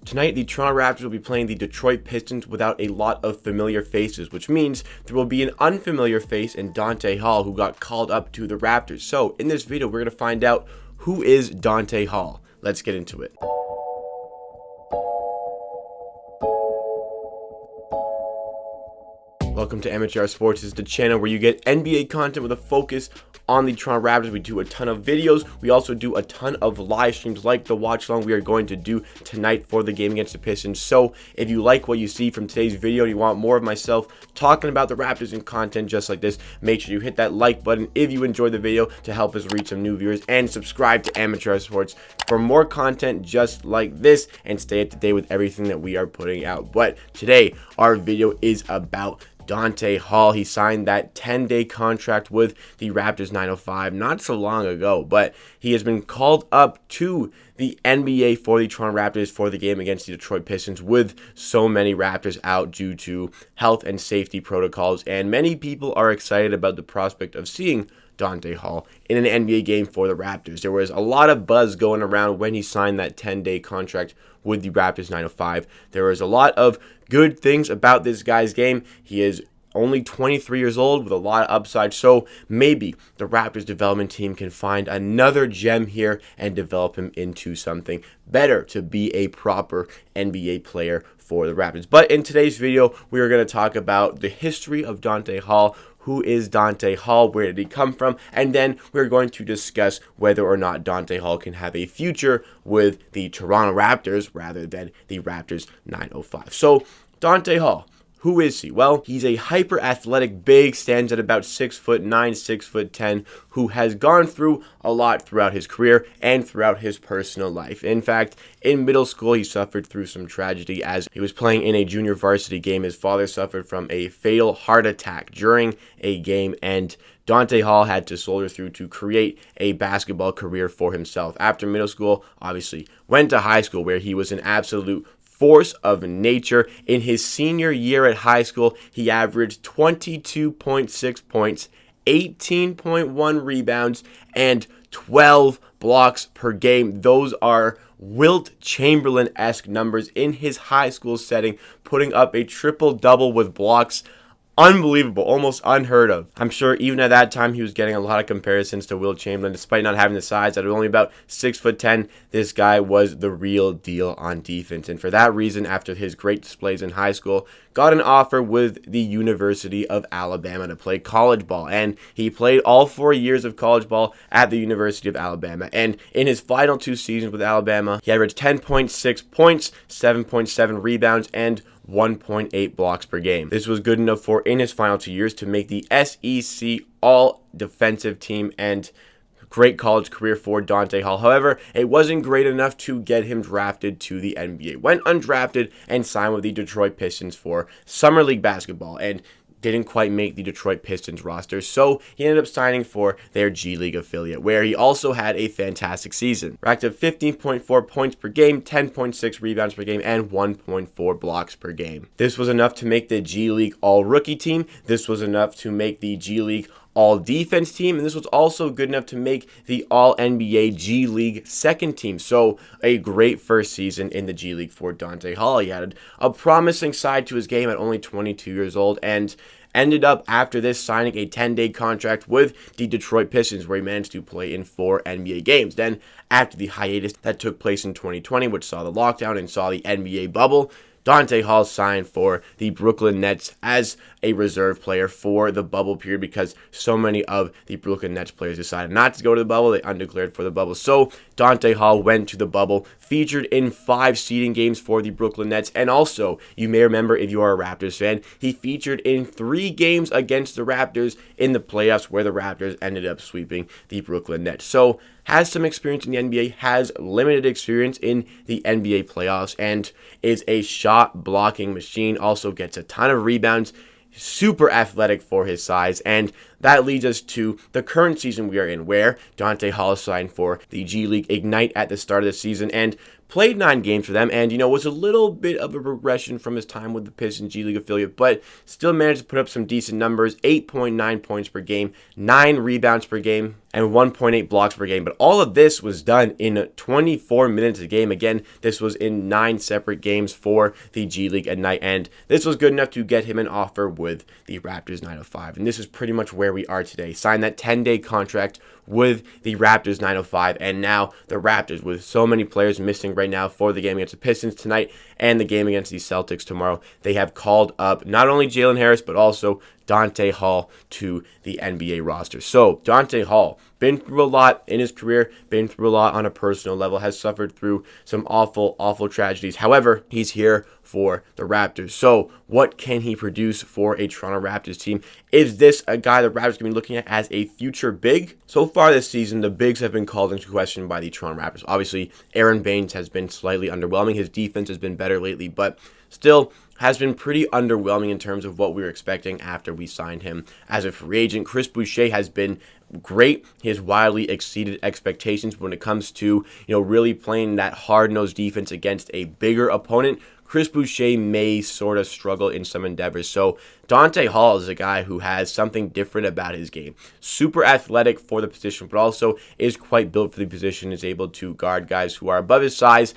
Tonight, the Toronto Raptors will be playing the Detroit Pistons without a lot of familiar faces, which means there will be an unfamiliar face in Dante Hall, who got called up to the Raptors. So, in this video, we're going to find out who is Dante Hall. Let's get into it. Welcome to Amateur Sports. This is the channel where you get NBA content with a focus on the Toronto Raptors. We do a ton of videos. We also do a ton of live streams like the watch along we are going to do tonight for the game against the Pistons. So if you like what you see from today's video and you want more of myself talking about the Raptors and content just like this, make sure you hit that like button if you enjoyed the video to help us reach some new viewers, and subscribe to Amateur Sports for more content just like this and stay up to date with everything that we are putting out. But today our video is about Dante Hall. He signed that 10-day contract with the Raptors 905 not so long ago, but he has been called up to the NBA for the Toronto Raptors for the game against the Detroit Pistons, with so many Raptors out due to health and safety protocols, and many people are excited about the prospect of seeing Dante Hall in an NBA game for the Raptors. There was a lot of buzz going around when he signed that 10-day contract with the Raptors 905. There was a lot of good things about this guy's game. He is only 23 years old with a lot of upside, so maybe the Raptors development team can find another gem here and develop him into something better to be a proper NBA player for the Raptors. But in today's video, we are going to talk about the history of Dante Hall. Who is Dante Hall? Where did he come from? And then we're going to discuss whether or not Dante Hall can have a future with the Toronto Raptors rather than the Raptors 905. So, Dante Hall. Who is he? Well, he's a hyper-athletic big, stands at about 6'9", 6'10", who has gone through a lot throughout his career and throughout his personal life. In fact, in middle school, he suffered through some tragedy as he was playing in a junior varsity game. His father suffered from a fatal heart attack during a game, and Dante Hall had to soldier through to create a basketball career for himself. After middle school, obviously, went to high school where he was an absolute force of nature. In his senior year at high school, he averaged 22.6 points, 18.1 rebounds, and 12 blocks per game. Those are Wilt Chamberlain-esque numbers in his high school setting, putting up a triple-double with blocks. Unbelievable, almost unheard of. I'm sure even at that time he was getting a lot of comparisons to Wilt Chamberlain, despite not having the size. At only about 6'10", this guy was the real deal on defense. And for that reason, after his great displays in high school, got an offer with the University of Alabama to play college ball. And he played all 4 years of college ball at the University of Alabama. And in his final 2 seasons with Alabama, he averaged 10.6 points, 7.7 rebounds, and 1.8 blocks per game. This was good enough for, in his final 2 years, to make the SEC all-defensive team, and great college career for Dante Hall. However, it wasn't great enough to get him drafted to the NBA. Went undrafted and signed with the Detroit Pistons for Summer League basketball, and didn't quite make the Detroit Pistons roster, so he ended up signing for their G League affiliate, where he also had a fantastic season. Racked up 15.4 points per game, 10.6 rebounds per game, and 1.4 blocks per game. This was enough to make the G League All-Rookie team. This was enough to make the G League All-Defense team, and this was also good enough to make the All-NBA G League second team. So a great first season in the G League for Dante Hall. He had a promising side to his game at only 22 years old, and ended up after this signing a 10-day contract with the Detroit Pistons, where he managed to play in 4 NBA games. Then after the hiatus that took place in 2020, which saw the lockdown and saw the NBA bubble, Dante Hall signed for the Brooklyn Nets as a reserve player for the bubble period, because so many of the Brooklyn Nets players decided not to go to the bubble. They undeclared for the bubble. So Dante Hall went to the bubble, featured in 5 seeding games for the Brooklyn Nets, and also, you may remember if you are a Raptors fan, he featured in 3 games against the Raptors in the playoffs, where the Raptors ended up sweeping the Brooklyn Nets. So has some experience in the NBA, has limited experience in the NBA playoffs, and is a shot blocking machine. Also gets a ton of rebounds, super athletic for his size, and that leads us to the current season we are in, where Dante Hall signed for the G League Ignite at the start of the season and played 9 games for them, and, was a little bit of a regression from his time with the Pistons G League affiliate, but still managed to put up some decent numbers, 8.9 points per game, 9 rebounds per game, and 1.8 blocks per game. But all of this was done in 24 minutes a game. Again, this was in 9 separate games for the G League at night, and this was good enough to get him an offer with the Raptors 905. And this is pretty much where we are today. Signed that 10-day contract with the Raptors 905, and now the Raptors, with so many players missing right now for the game against the Pistons tonight and the game against the Celtics tomorrow, they have called up not only Jalen Harris but also Dante Hall to the NBA roster. So Dante Hall, been through a lot in his career, been through a lot on a personal level, has suffered through some awful tragedies. However, he's here for the Raptors. So what can he produce for a Toronto Raptors team? Is this a guy the Raptors going to be looking at as a future big? So far this season, the bigs have been called into question by the Toronto Raptors. Obviously, Aaron Baines has been slightly underwhelming. His defense has been better lately, but still has been pretty underwhelming in terms of what we were expecting after we signed him as a free agent. Chris Boucher has been great. He has wildly exceeded expectations when it comes to, really playing that hard-nosed defense against a bigger opponent. Chris Boucher may sort of struggle in some endeavors. So Dante Hall is a guy who has something different about his game. Super athletic for the position, but also is quite built for the position, is able to guard guys who are above his size.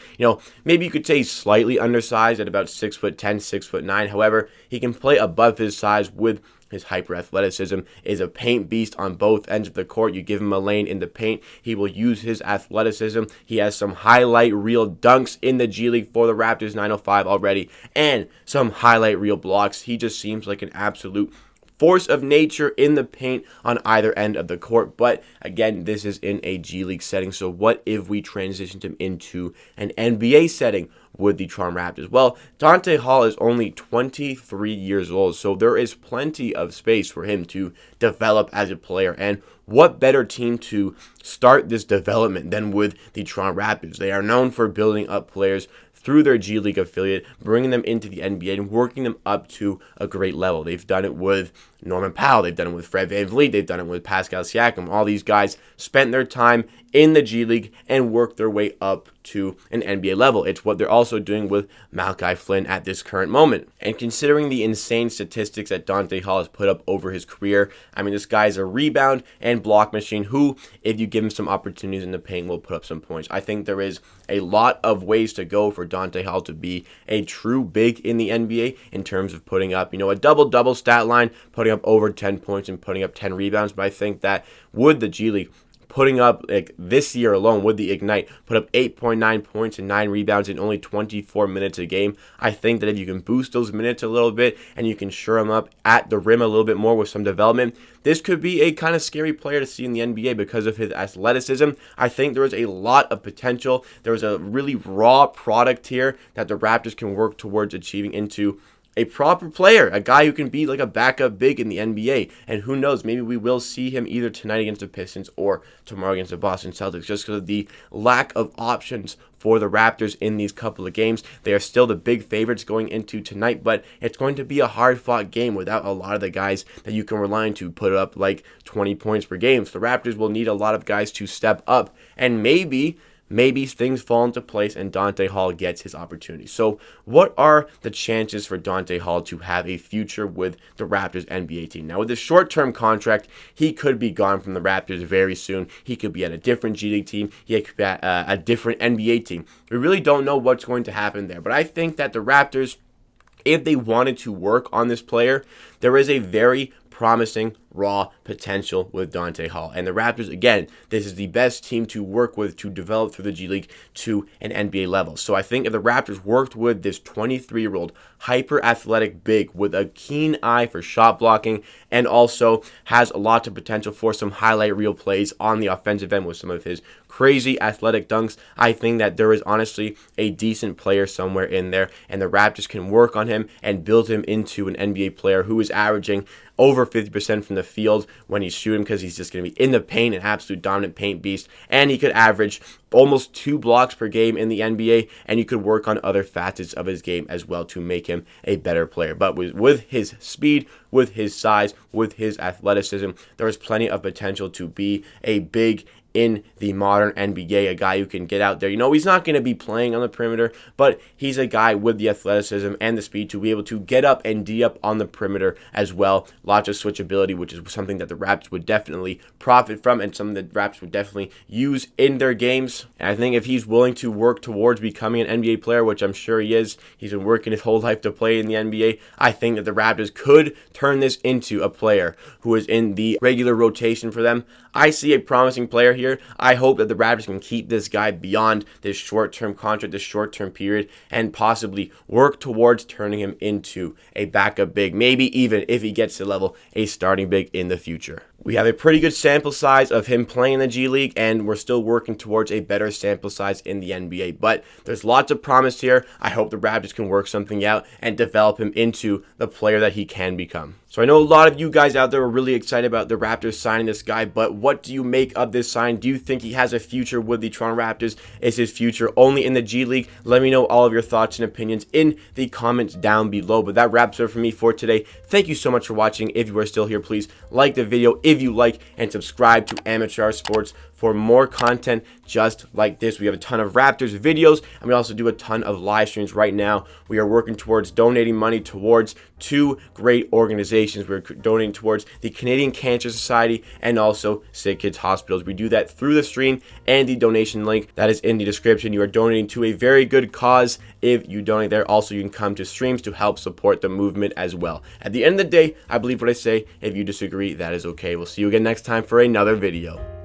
Maybe you could say slightly undersized at about 6'10", 6'9". However, he can play above his size with his hyper athleticism, is a paint beast on both ends of the court. You give him a lane in the paint, he will use his athleticism. He has some highlight reel dunks in the G League for the Raptors 905 already, and some highlight reel blocks. He just seems like an absolute force of nature in the paint on either end of the court. But again, this is in a G League setting. So what if we transitioned him into an NBA setting with the Toronto Raptors? Well, Dante Hall is only 23 years old, so there is plenty of space for him to develop as a player. And what better team to start this development than with the Toronto Raptors? They are known for building up players through their G League affiliate, bringing them into the NBA and working them up to a great level. They've done it with Norman Powell, they've done it with Fred VanVleet, they've done it with Pascal Siakam. All these guys spent their time in the G League and worked their way up to an NBA level. It's what they're also doing with Malachi Flynn at this current moment. And considering the insane statistics that Dante Hall has put up over his career, this guy is a rebound and block machine who, if you give him some opportunities in the paint, will put up some points. I think there is a lot of ways to go for Dante Hall to be a true big in the NBA in terms of putting up, a double-double stat line, putting up over 10 points and putting up 10 rebounds. But I think that with the G League, putting up, like this year alone with the Ignite, put up 8.9 points and 9 rebounds in only 24 minutes a game. I think that if you can boost those minutes a little bit and you can shore them up at the rim a little bit more with some development, this could be a kind of scary player to see in the NBA because of his athleticism. I think there is a lot of potential. There is a really raw product here that the Raptors can work towards achieving into a proper player, a guy who can be like a backup big in the NBA. And who knows, maybe we will see him either tonight against the Pistons or tomorrow against the Boston Celtics, just because of the lack of options for the Raptors in these couple of games. They are still the big favorites going into tonight, but it's going to be a hard-fought game without a lot of the guys that you can rely on to put up like 20 points per game. So the Raptors will need a lot of guys to step up, and maybe things fall into place and Dante Hall gets his opportunity. So what are the chances for Dante Hall to have a future with the Raptors NBA team? Now, with this short-term contract, he could be gone from the Raptors very soon. He could be at a different G League team. He could be at a different NBA team. We really don't know what's going to happen there. But I think that the Raptors, if they wanted to work on this player, there is a very promising raw potential with Dante Hall. And the Raptors, again, this is the best team to work with to develop through the G League to an NBA level. So I think if the Raptors worked with this 23-year-old hyper-athletic big with a keen eye for shot blocking and also has a lot of potential for some highlight reel plays on the offensive end with some of his crazy athletic dunks, I think that there is honestly a decent player somewhere in there, and the Raptors can work on him and build him into an NBA player who is averaging over 50% from the field when he's shooting, because he's just going to be in the paint, an absolute dominant paint beast, and he could average almost 2 blocks per game in the NBA, and you could work on other facets of his game as well to make him a better player. But with his speed, with his size, with his athleticism, there is plenty of potential to be a big in the modern NBA, a guy who can get out there. You know, he's not going to be playing on the perimeter, but he's a guy with the athleticism and the speed to be able to get up and D up on the perimeter as well. Lots of switchability, which is something that the Raptors would definitely profit from and something that the Raptors would definitely use in their games. And I think if he's willing to work towards becoming an NBA player, which I'm sure he is, he's been working his whole life to play in the NBA, I think that the Raptors could turn this into a player who is in the regular rotation for them. I see a promising player here. I hope that the Raptors can keep this guy beyond this short-term contract, this short-term period, and possibly work towards turning him into a backup big, maybe even, if he gets to level, a starting big in the future. We have a pretty good sample size of him playing in the G League, and we're still working towards a better sample size in the NBA. But there's lots of promise here. I hope the Raptors can work something out and develop him into the player that he can become. So I know a lot of you guys out there are really excited about the Raptors signing this guy, but what do you make of this sign? Do you think he has a future with the Toronto Raptors? Is his future only in the G League? Let me know all of your thoughts and opinions in the comments down below. But that wraps up for me for today. Thank you so much for watching. If you are still here, please like the video if you like, and subscribe to Amateur Sports for more content just like this. We have a ton of Raptors videos, and we also do a ton of live streams right now. We are working towards donating money towards two great organizations. We're donating towards the Canadian Cancer Society and also Sick Kids Hospitals. We do that through the stream and the donation link that is in the description. You are donating to a very good cause if you donate there. Also, you can come to streams to help support the movement as well. At the end of the day, I believe what I say. If you disagree, that is okay. We'll see you again next time for another video.